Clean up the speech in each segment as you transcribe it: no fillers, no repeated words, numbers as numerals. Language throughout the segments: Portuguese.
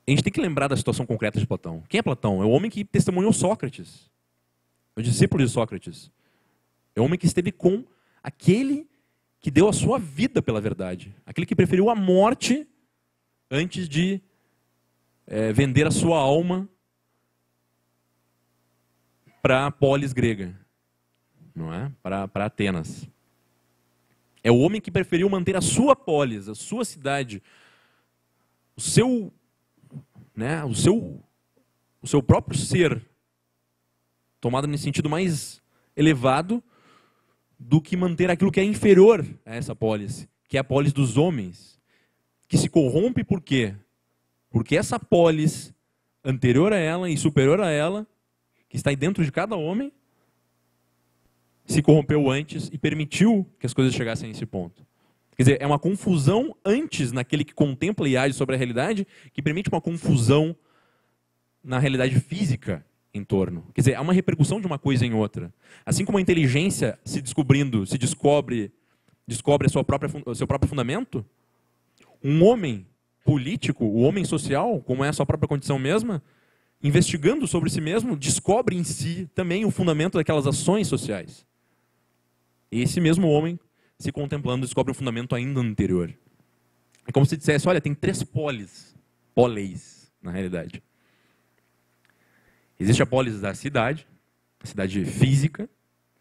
a gente tem que lembrar da situação concreta de Platão. Quem é Platão? É o homem que testemunhou Sócrates. É o discípulo de Sócrates. É o homem que esteve com aquele que deu a sua vida pela verdade. Aquele que preferiu a morte antes de vender a sua alma para a polis grega, não é? Para Atenas. É o homem que preferiu manter a sua polis, a sua cidade, o seu próprio ser, tomado nesse sentido mais elevado, do que manter aquilo que é inferior a essa polis, que é a polis dos homens, que se corrompe por quê? Porque essa polis anterior a ela e superior a ela, que está aí dentro de cada homem, se corrompeu antes e permitiu que as coisas chegassem a esse ponto. Quer dizer, é uma confusão antes naquele que contempla e age sobre a realidade, que permite uma confusão na realidade física em torno. Quer dizer, há uma repercussão de uma coisa em outra. Assim como a inteligência se descobre o seu próprio fundamento, um homem político, o homem social, como é a sua própria condição mesma, investigando sobre si mesmo, descobre em si também o fundamento daquelas ações sociais. E esse mesmo homem, se contemplando, descobre um fundamento ainda anterior. É como se dissesse, olha, tem 3 polis, na realidade. Existe a polis da cidade, a cidade física,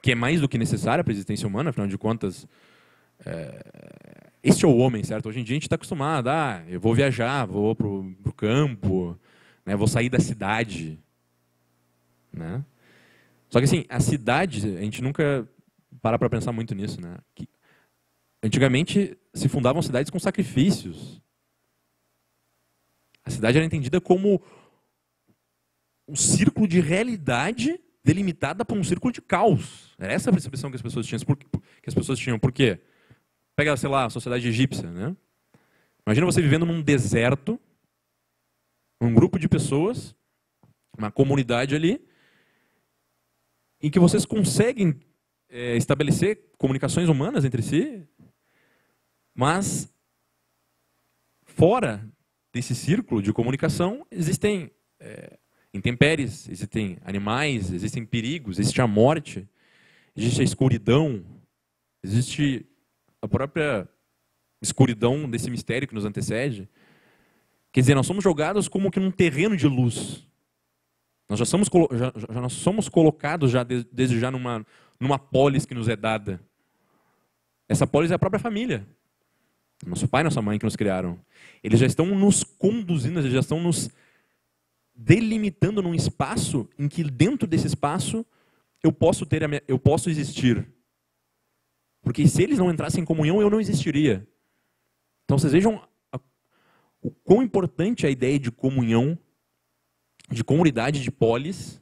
que é mais do que necessária para a existência humana, afinal de contas, este é o homem, certo? Hoje em dia a gente está acostumado, eu vou viajar, vou para o campo, né, vou sair da cidade. Né? Só que assim, a cidade, a gente nunca para pensar muito nisso. Né? Que, antigamente se fundavam cidades com sacrifícios. A cidade era entendida como um círculo de realidade delimitada por um círculo de caos. Era essa a percepção que as pessoas tinham. Por quê? Pega, sei lá, a sociedade egípcia. Né? Imagina você vivendo num deserto, um grupo de pessoas, uma comunidade ali, em que vocês conseguem estabelecer comunicações humanas entre si, mas fora desse círculo de comunicação existem intempéries, existem animais, existem perigos, existe a morte, existe a escuridão, existe a própria escuridão desse mistério que nos antecede. Quer dizer, nós somos jogados como que num terreno de luz. Nós nós somos colocados desde já numa polis que nos é dada. Essa polis é a própria família. Nosso pai e nossa mãe que nos criaram. Eles já estão nos conduzindo, eles já estão nos delimitando num espaço em que dentro desse espaço eu posso existir. Porque se eles não entrassem em comunhão, eu não existiria. Então vocês vejam o quão importante é a ideia de comunhão, de comunidade, de polis,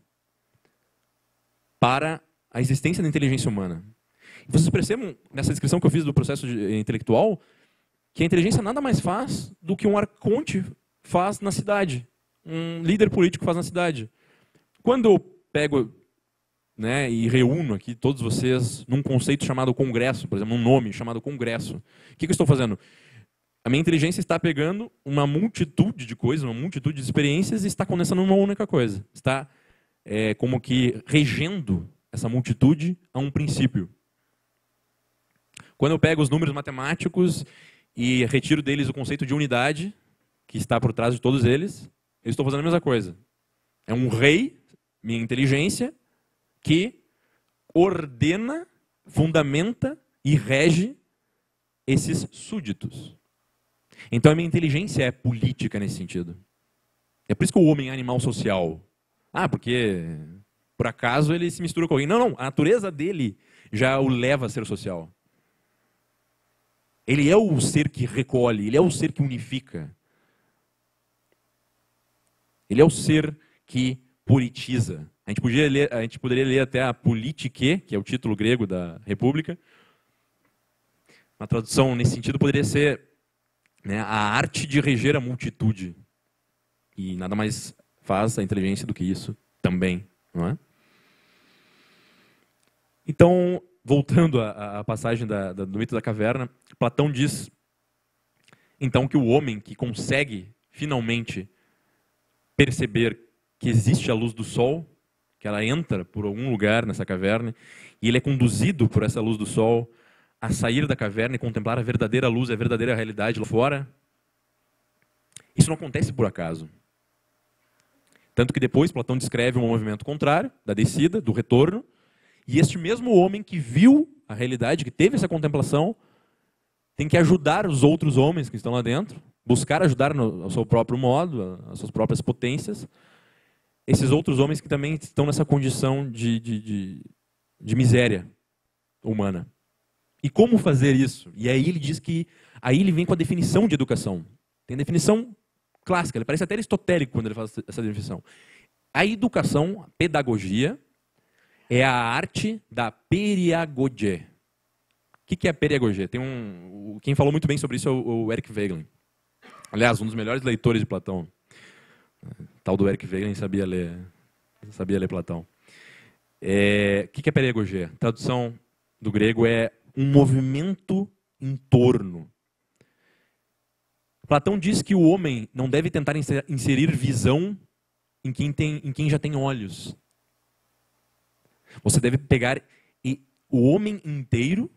para a existência da inteligência humana. E vocês percebam, nessa descrição que eu fiz do processo intelectual, que a inteligência nada mais faz do que um arconte faz na cidade, um líder político faz na cidade. Quando eu pego, né, e reúno aqui todos vocês num conceito chamado congresso, por exemplo, um nome chamado congresso, o que eu estou fazendo? A minha inteligência está pegando uma multitude de coisas, uma multitude de experiências e está condensando numa única coisa. Está como que regendo essa multitude a um princípio. Quando eu pego os números matemáticos e retiro deles o conceito de unidade, que está por trás de todos eles, eu estou fazendo a mesma coisa. É um rei, minha inteligência, que ordena, fundamenta e rege esses súditos. Então a minha inteligência é política nesse sentido. É por isso que o homem é animal social. Porque por acaso ele se mistura com alguém. Não, a natureza dele já o leva a ser social. Ele é o ser que recolhe, ele é o ser que unifica. Ele é o ser que politiza. A gente poderia ler até a Politike, que é o título grego da República. Uma tradução nesse sentido poderia ser, né, a arte de reger a multitude. E nada mais faz a inteligência do que isso também, não é? Então, voltando à passagem do mito da caverna, Platão diz, então, que o homem que consegue, finalmente, perceber que existe a luz do sol, que ela entra por algum lugar nessa caverna, e ele é conduzido por essa luz do sol a sair da caverna e contemplar a verdadeira luz, a verdadeira realidade lá fora. Isso não acontece por acaso. Tanto que depois Platão descreve um movimento contrário, da descida, do retorno, e este mesmo homem que viu a realidade, que teve essa contemplação, tem que ajudar os outros homens que estão lá dentro, buscar ajudar ao seu próprio modo, às suas próprias potências, esses outros homens que também estão nessa condição de miséria humana. E como fazer isso? E aí ele diz que, aí ele vem com a definição de educação. Tem a definição clássica, ele parece até aristotélico quando ele faz essa definição. A educação, a pedagogia, é a arte da periagogia. O que é a periagogia? Quem falou muito bem sobre isso é o Eric Wegelin. Aliás, um dos melhores leitores de Platão. Tal do Eric Wegelin sabia ler Platão. O que é periagogia? A tradução do grego é um movimento em torno. Platão diz que o homem não deve tentar inserir visão em quem já tem olhos. Você deve pegar o homem inteiro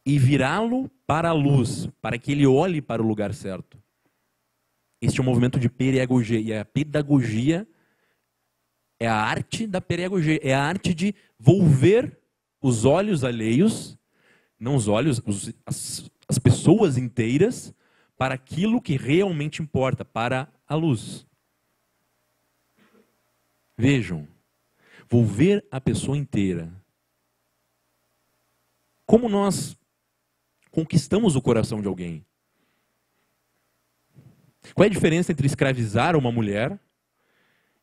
e virá-lo para a luz, para que ele olhe para o lugar certo. Este é um movimento de periagogia. E a pedagogia é a arte da periagogia. É a arte de volver os olhos alheios, não os olhos, as pessoas inteiras, para aquilo que realmente importa, para a luz. Vejam, volver a pessoa inteira. Como nós conquistamos o coração de alguém? Qual é a diferença entre escravizar uma mulher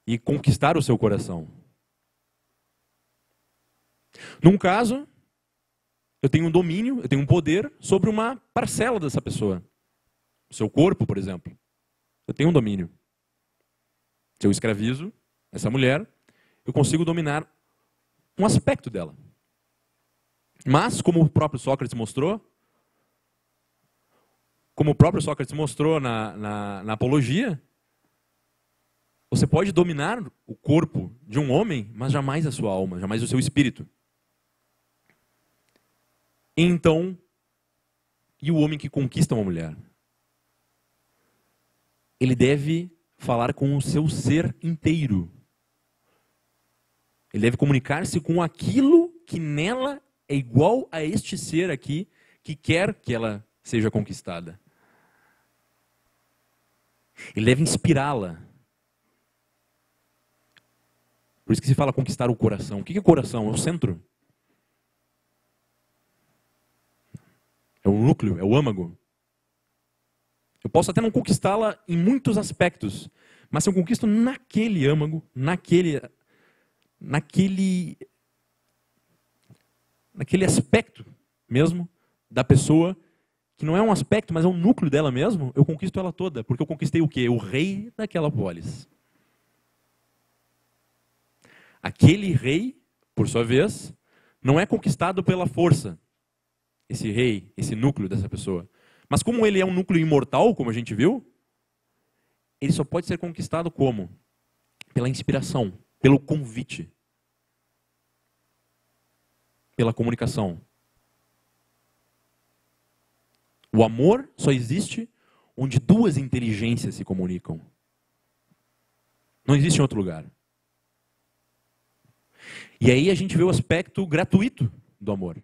e conquistar o seu coração? Num caso, eu tenho um domínio, eu tenho um poder sobre uma parcela dessa pessoa. O seu corpo, por exemplo. Eu tenho um domínio. Se eu escravizo essa mulher, eu consigo dominar um aspecto dela. Mas, como o próprio Sócrates mostrou, na Apologia, você pode dominar o corpo de um homem, mas jamais a sua alma, jamais o seu espírito. Então, e o homem que conquista uma mulher? Ele deve falar com o seu ser inteiro. Ele deve comunicar-se com aquilo que nela é igual a este ser aqui, que quer que ela seja conquistada. Ele deve inspirá-la. Por isso que se fala conquistar o coração. O que é o coração? É o centro. É o núcleo, é o âmago. Eu posso até não conquistá-la em muitos aspectos, mas se eu conquisto naquele âmago, naquele aspecto mesmo da pessoa, que não é um aspecto, mas é um núcleo dela mesmo, eu conquisto ela toda, porque eu conquistei o quê? O rei daquela polis. Aquele rei, por sua vez, não é conquistado pela força, esse rei, esse núcleo dessa pessoa. Mas como ele é um núcleo imortal, como a gente viu, ele só pode ser conquistado como? Pela inspiração, pelo convite, pela comunicação. O amor só existe onde duas inteligências se comunicam. Não existe em outro lugar. E aí a gente vê o aspecto gratuito do amor.